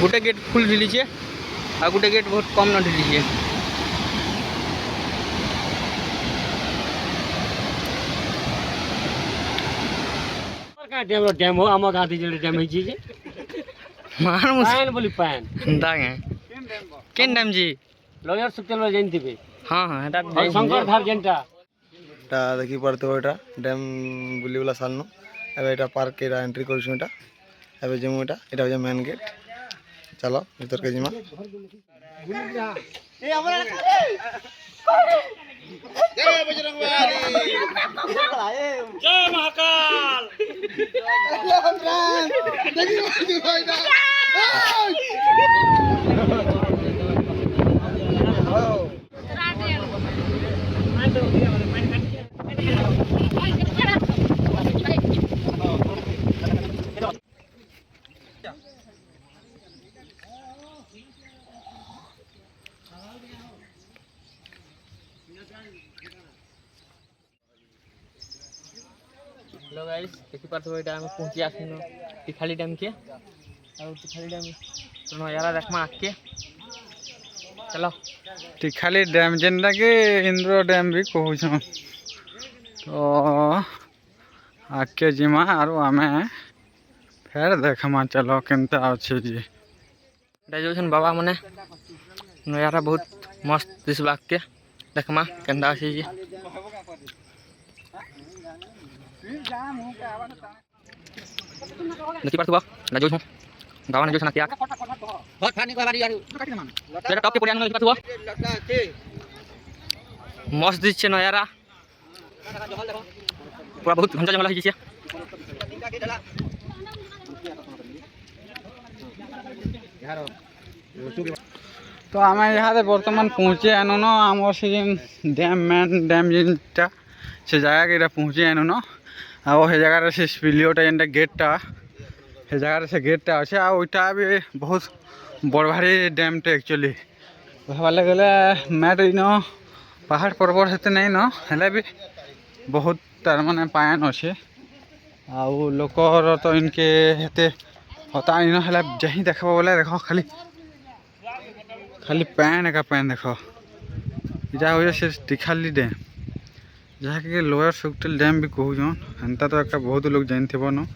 गोटे get full ढिलीचे आ गोटे gate बहुत कम न ढिलीचे। डैम हो आम गाँधी जो डैम है जी मार मुस पान बोली पान दागे केन डैम जी लॉयर सुक्तेल जानती पे हां हां एटा और शंकर धार जेंटा এটা দেখি পারতো এটা ড্যাম বুলি বলা সালনো এবে এটা পার্ক এরা এন্ট্রি করছু এটা এবে যেমু এটা হচ্ছে মেন গেট চলো ভিতরকে জিমা এ আমরা জয় বজরংবলী जय महाकाल দেখি ভাইটা हेलो गाइस देखि पारथो एटा हम पहुंची आसिनो तिखाली डैम के और तिखाली डैम नजारा देखमा आके चलो तिखाली डैम जेनटा कि इंद्र डैम भी कहूँ तो आके जिमा आरो आमे फिर देखमा चलो केनता अच्छे जी एटा जो छन बाबा मने नजारा बहुत मस्त दिसबाक के देखमा केनता अछि जी देखि पारथो ना जो छु गावा ने जो छना क्या बहुत फानी को बारी यार तेरा टॉप के पुरान देखि पारथो मस्त दिस छे नजारा पूरा बहुत घंटा जंगल है तो आम यहाँ बर्तमान पहुँचे आनु न आम से डैम मेन डैम जेनटा से जगह के पहुँचे आनु न आ जगह से स्पिलियोटा जेनटा गेटटा से जगह से गेटटा अच्छे आईटा भी बहुत बड़ भारी डैमटा एक्चुअली भावे गले मैट इन पहाड़ पर्वत हेते नहीं न हेले भी बहुत तार माने पायन अच्छे आउ लोकर तो इनके हेते होता इन हेला जही देखबो बोले देखो खाली खाली पैन एका पैन देखो इटा हो से तिखाली डैम जहाँ के लोअर सुक्तेल डैम भी कहूँ एंता तो एक बहुत लोग जानथिब न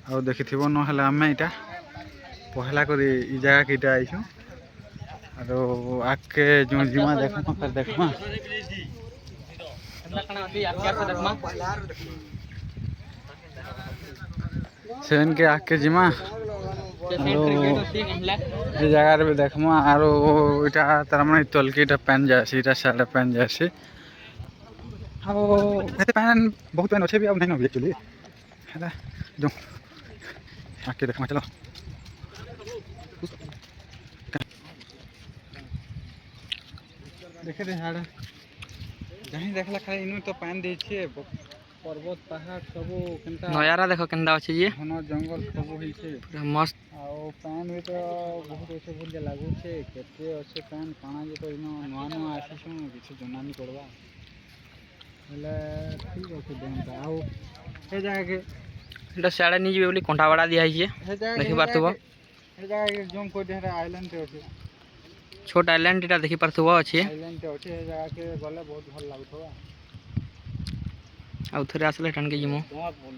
आ देखि न हेला आमे इटा पहला करी इ जगह के इटा आइछु आरो आके जो जिमा देखमा फिर देखमा सेन के आके जिमा ये जगह भी देखमा आरो इटा तार माने तलके इटा पैन जासी इटा साइड पैन जासी आओ एते पैन बहुत पैन अच्छे भी अब नहीं न एक्चुअली हैला जो आके देखमा चलो देखे दे हाड़ जहीं देखला खाली इनु तो पैन दे छे पर्वत पहाड़ सब केनता नजारा देखो केनता अछि जी घन जंगल सब होई छे पूरा मस्त आओ पैन भी तो बहुत अच्छे बुझे लागू छे केते अच्छे पैन काना जे तो इनो नवा नवा आसी छु किछ जनानी पड़वा हेले ठीक अछि डेमटा आओ हे जगह के एटा साडे नि जेबे बोली कोंटावाड़ा दिया हिए देखि पारथबो हे जगह के जोम को देहरा आइलैंड ते अछि छोट आइलैंड एटा देखि पारथबो अछि आइलैंड ते अछि हे जगह के गले बहुत भल लागथवा आ थरे आसले टन के जिमो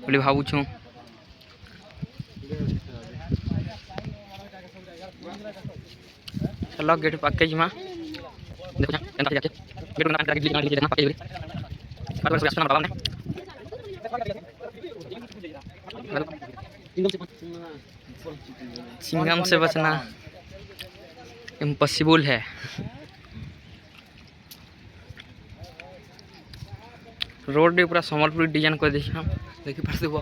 बोली भाबू छु चलो गेट पक्के जिमा देखो केनता जाके गेट बना के देखना पक्के बोली पर बस रास्ता बाबा ने सिंघम से बचना इम्पॉसिबल है रोड भी पूरा सम्बलपुरी डिजाइन कर देखिए देखी पारथबो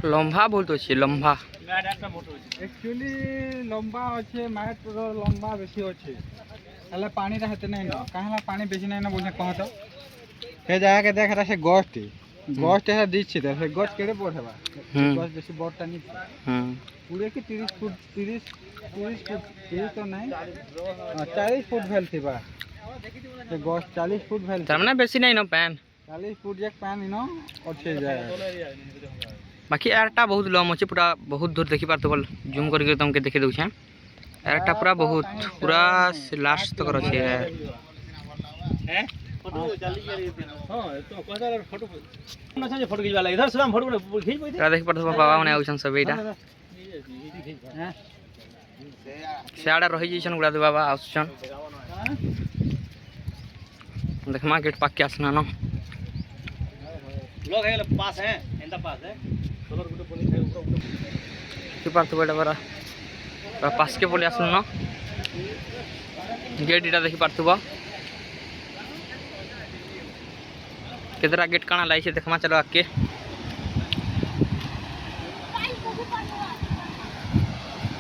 लंबा बहुत अच्छे लंबा एक्चुअली लंबा अच्छे मैट रो लंबा बेसी अच्छे हेले पानी रा हेते नहीं न काहेला पानी बेसी नहीं न बुझे कह तो हे जगह के देख रहा से गोस्ट है दिछि त से गोस्ट केड़े पड़ेबा गोस्ट बेसी बड़टा नहीं पूरे के 30 फुट 30 तो नहीं 40 फुट भेल थिबा से गोस्ट 40 फुट भेल तार माने बेसी नहीं न पैन 40 फुट एक पैन इन अच्छे जाए बाकी एरटा बहुत लम अच्छे पूरा बहुत दूर देखी पार्थ बोल जूम करके तुमके देखे दूचे एरटा पूरा बहुत पूरा लास्ट तक अच्छे देख पार्थ बाबा मैंने आउछन सब एटा सियाड़ा रही जैसन गुड़ा बाबा आउछन देखमा गेट पाक के आसना न लोग है पास है एंदा पास है सोलर गुटे पुलिस है कि पार्थ बेटा बरा पास के बोले आसन न गेट इटा देखि पार्थबो केतरा गेट काना लाई छे देखमा चलो आके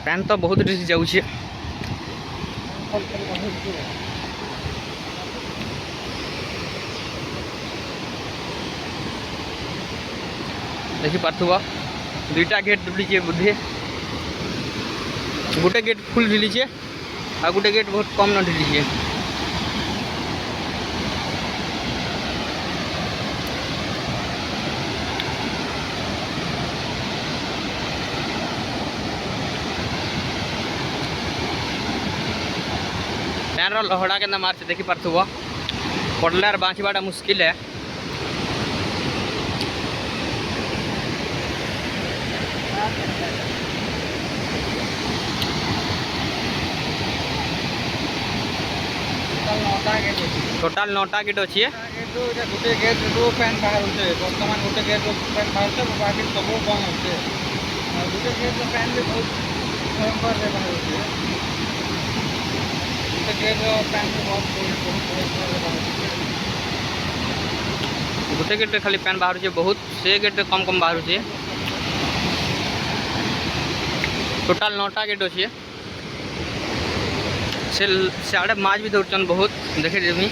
पैन तो बहुत डिस जाऊ छे देखि पार्थबो दुईटा गेट दुबली छे बुद्धे गोटे गेट फुल ढिली छे आ गोटे गेट बहुत कम न ढिली छे पैन रो लहड़ा के मार से देखि पार्थबो पड़ले आर बाँचवाटा मुश्किल है टोटाल 9टा गेट अच्छे गोटे गेट पैन बाहर होते बर्तमान गोटे गेट पैन बाहर से बाकी सब बंद होते गोटे गेट पैन भी बहुत भयंकर बाहर होते गोटे गेट पैन भी बहुत गोटे गेट खाली पैन बाहर बहुत से गेट कम कम बाहर टोटाल 9टा गेट अच्छे से सियाड़े माछ भी धरछन बहुत देखे देमी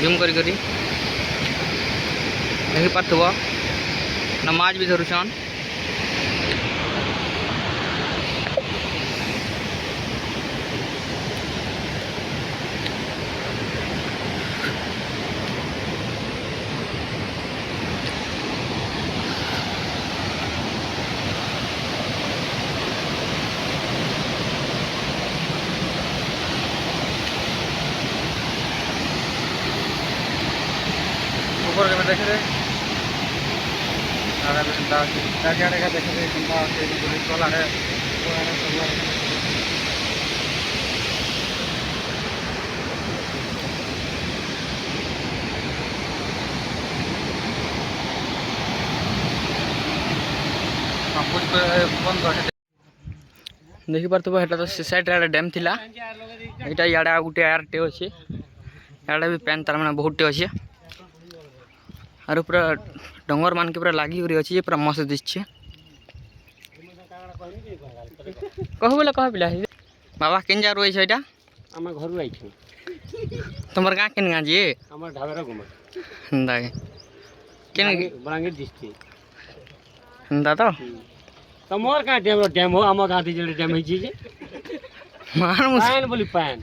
जूम करी देखी पार्थबो ना माछ भी धरुछन ऊपर के देखे रे आगे चिंता क्या क्या देखे रे चिंता के पुलिस वाला है वो है सब देखी पार्थबो हेटा तो साइड रे डैम थिला एटा याडा गुटे एयरटे अछि याडा भी पैन तार माने बहुतटे अछि आरो पूरा डंगर मान के पूरा लागी हो रही अच्छी पूरा मस्त दिखे कहू बोले कह पिला बाबा केन जा रही है आम घर आई तुम गाँ केन गाँ जी आम ढाबेरा घुमा केन बलांगीर डिस्ट्रिक्ट तो तमोर का डैम हो आम गाँव जो डैम है मान पान बोली पान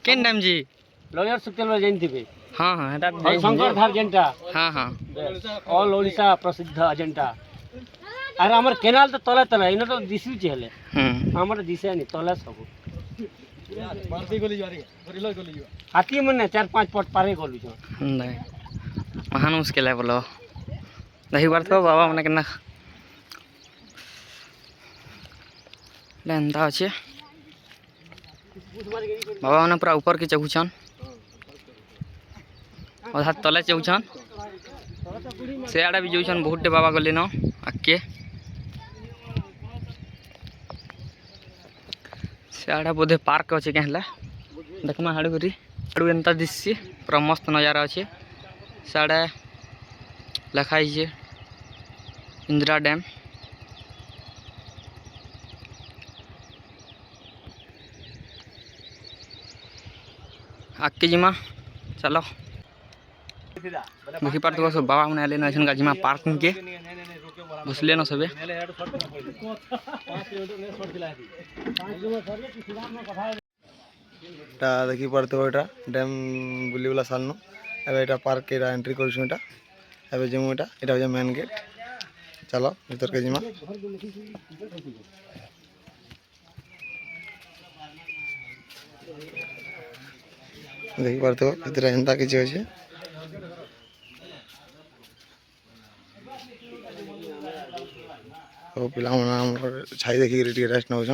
केन डैम जी लॉयर सुतेल जानते हाँ हाँ शंकर धार जेनटा हाँ हाँ ऑल ओडिशा प्रसिद्ध अजेंटा अरे हमार केनाल तो तले तले इन तो दिसु चले हमार दिसे नहीं तले सब हाथी मन 4-5 फुट पारे गलु छ नहीं महान मुश्किल है बोलो दही बार तो बाबा मैंने केना लेंदा अच्छे बाबा मैंने पूरा ऊपर के चौछन अधा तले चौछन से आड़ा भी जोछन बहुत बाबा गले न आके से आड़ा बोधे पार्क अच्छे क्या देखमा हाड़ू करी हाड़ू एंता दिशे पूरा मस्त नजारा अच्छे साढ़े लिखाई इंदिरा डैम आके जिमा चलो देखी पार्थ सब बाबा मैंने आले ना गाजीमा पार्किंग के घुसले न सबे देखी पार्थ एटा डैम बुलीवाला सालनु एबे एटा पार्क के एंट्री करछु एटा एबे जेमु एटा हजे मेन गेट चलो भीतर के जिमा देखी पारते हो भीतर एंता किसी अच्छे तो पिला छाई देखी रेस्ट नौ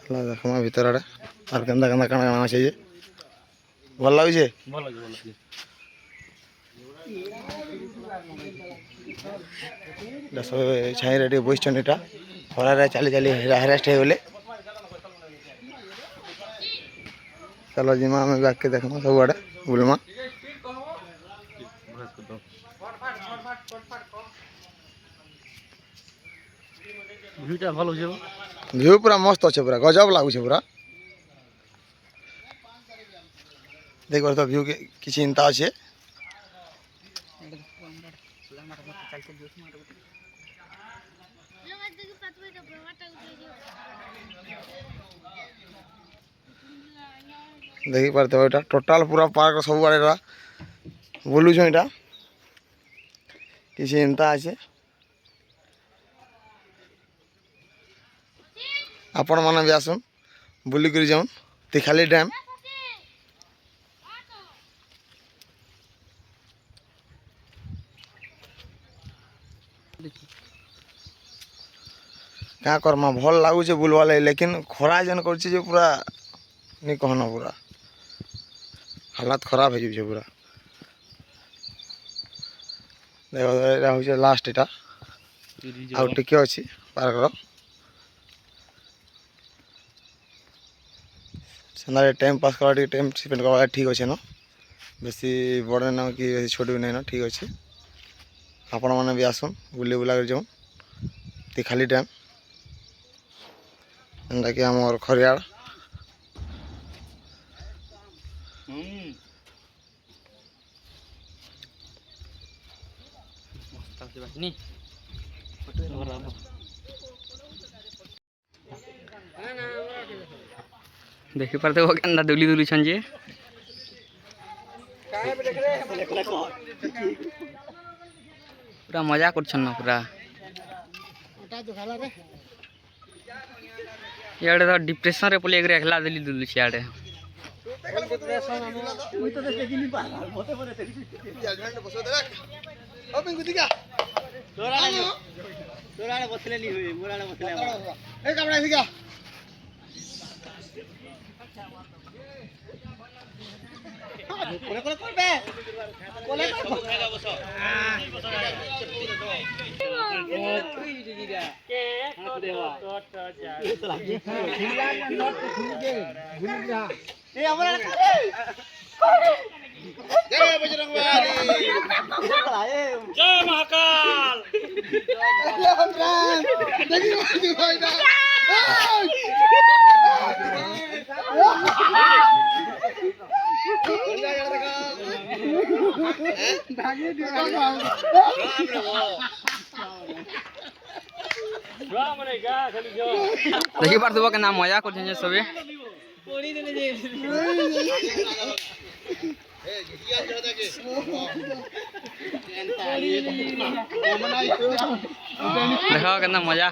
देखमा भीतर आड़े और केंदा केंदा काना काना चाहिए भल लगे सब छाई रे बस खरारे चली चली रेस्ट हो गले चलो जिमा आम बैग के देखमा सब आड़े बुलमा ভিউটা ভালো হচ্ছে ভিউ পুরা মস্ত আছে পুরা গজব লাগুছে পুরা দেখবার তো ভিউ কি চিন্তা আছে দেখি পারতে এটা টোটাল পুরা পার্ক সব আড়ে বুলুছ এটা কি চিন্তা আছে आपण मैंने भी आसन बुलिक जाऊन तिखाली डैम क्या करमा भल लगुचे बुलवा लेकिन खरा जेन कर पूरा नहीं कहना पूरा हालत खराब हो जाए पूरा देखो यहाँ हूँ लास्ट यहाँ आउ टिके अच्छी पार्कर से टाइम पास करा टाइम स्पेंड करवा ठीक अच्छे न बेसी बड़ न कि छोट भी नहीं न ठीक अच्छे आपण मैंने भी आसन बुले बुला कर जाऊँ तिखाली डैम एंटा कि आम खरियाड़ देखी पारते हो केंदा दुली दुली छन जे पूरा मजा करछन ना पूरा याडे तो डिप्रेशन रे पले एकरे एकला दुली दुली छ याडे तोराड़े बसले नहीं हुई मोराड़े बसले ए कपड़ा सिका कोले कोले करबे कोले खाएगा बसो के हाथ देवा ए हमरा जय बजरंगबली जय महाकाल देखी भाई ना देखी पारते हो केंदा मजा करछन जे सबे देखो कितना मजा